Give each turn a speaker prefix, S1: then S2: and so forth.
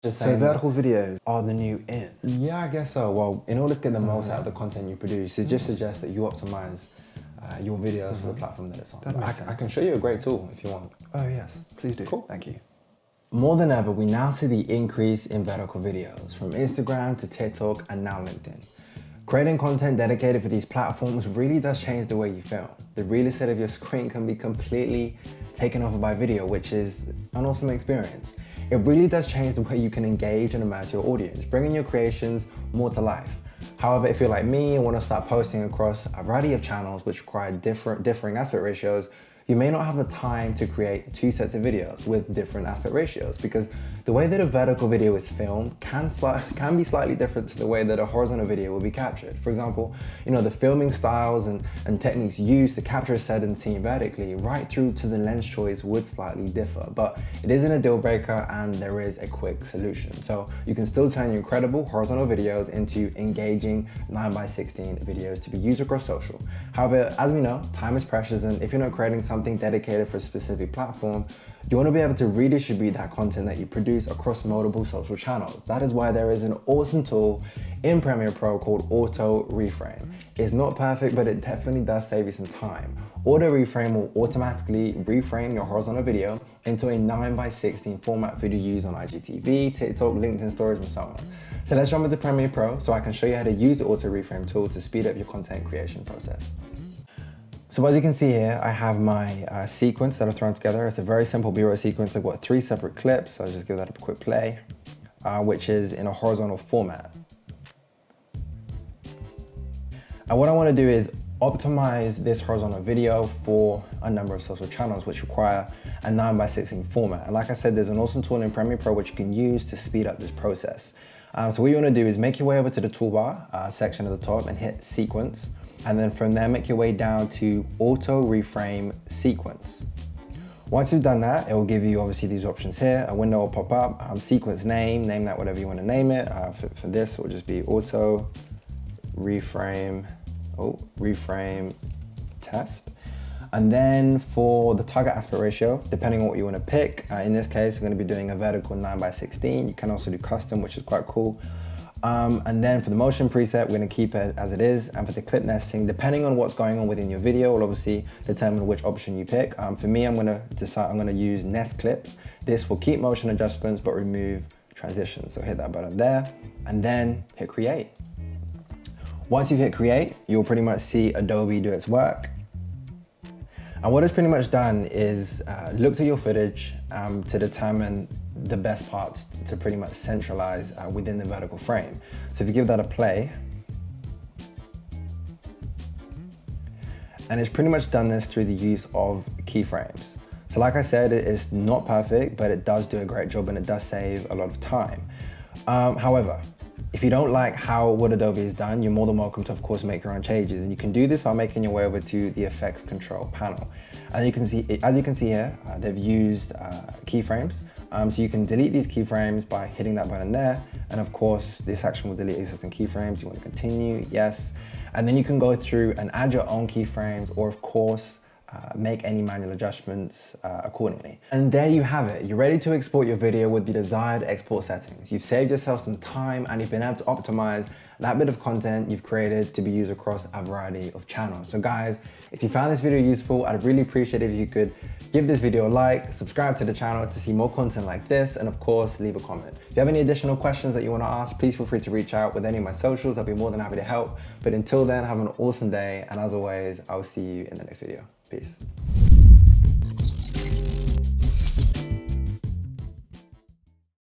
S1: So vertical videos are the new in?
S2: Yeah, I guess so. Well, in order to get the most out of the content you produce, it just suggests that you optimize your videos for the platform that it's on. I can show you a great tool if you want.
S1: Oh yes, please do.
S2: Cool.
S1: Thank you.
S2: More than ever, we now see the increase in vertical videos from Instagram to TikTok and now LinkedIn. Creating content dedicated for these platforms really does change the way you film. The real estate of your screen can be completely taken over by video, which is an awesome experience. It really does change the way you can engage and immerse your audience, bringing your creations more to life. However, if you're like me and want to start posting across a variety of channels which require differing aspect ratios, you may not have the time to create two sets of videos with different aspect ratios, because the way that a vertical video is filmed can be slightly different to the way that a horizontal video will be captured. For example, the filming styles and techniques used to capture a certain scene vertically right through to the lens choice would slightly differ, but it isn't a deal breaker and there is a quick solution. So you can still turn your incredible horizontal videos into engaging 9x16 videos to be used across social. However, as we know, time is precious, and if you're not creating something dedicated for a specific platform, you want to be able to redistribute that content that you produce across multiple social channels. That is why there is an awesome tool in Premiere Pro called Auto Reframe. It's not perfect, but it definitely does save you some time. Auto Reframe will automatically reframe your horizontal video into a 9x16 format for you to use on IGTV, TikTok, LinkedIn stories, and so on. So let's jump into Premiere Pro so I can show you how to use the Auto Reframe tool to speed up your content creation process. So as you can see here, I have my sequence that I've thrown together. It's a very simple B-roll sequence. I've got 3 separate clips. So I'll just give that a quick play, which is in a horizontal format. And what I want to do is optimize this horizontal video for a number of social channels which require a 9x16 format. And like I said, there's an awesome tool in Premiere Pro which you can use to speed up this process. So what you want to do is make your way over to the toolbar section at the top and hit sequence. And then from there, make your way down to Auto Reframe Sequence. Once you've done that, it will give you obviously these options here. A window will pop up, sequence name that whatever you want to name it. For this, it will just be Auto Reframe, Reframe Test. And then for the target aspect ratio, depending on what you want to pick, in this case, I'm going to be doing a vertical 9x16. You can also do custom, which is quite cool. And then for the motion preset, we're going to keep it as it is. And for the clip nesting, depending on what's going on within your video, will obviously determine which option you pick. For me, I'm going to use nest clips. This will keep motion adjustments, but remove transitions. So hit that button there and then hit create. Once you've hit create, you'll pretty much see Adobe do its work. And what it's pretty much done is looked at your footage to determine the best parts to pretty much centralize within the vertical frame. So if you give that a play, and it's pretty much done this through the use of keyframes. So like I said, it's not perfect, but it does do a great job and it does save a lot of time. However, if you don't like what Adobe has done, you're more than welcome to, of course, make your own changes. And you can do this by making your way over to the effects control panel. As you can see here, they've used keyframes. So you can delete these keyframes by hitting that button there. And of course, this action will delete existing keyframes. You want to continue, yes. And then you can go through and add your own keyframes, or of course, make any manual adjustments accordingly. And there you have it. You're ready to export your video with the desired export settings. You've saved yourself some time and you've been able to optimize that bit of content you've created to be used across a variety of channels. So guys, if you found this video useful, I'd really appreciate it if you could give this video a like, subscribe to the channel to see more content like this, and of course, leave a comment. If you have any additional questions that you want to ask, please feel free to reach out with any of my socials. I'll be more than happy to help. But until then, have an awesome day. And as always, I'll see you in the next video. Peace.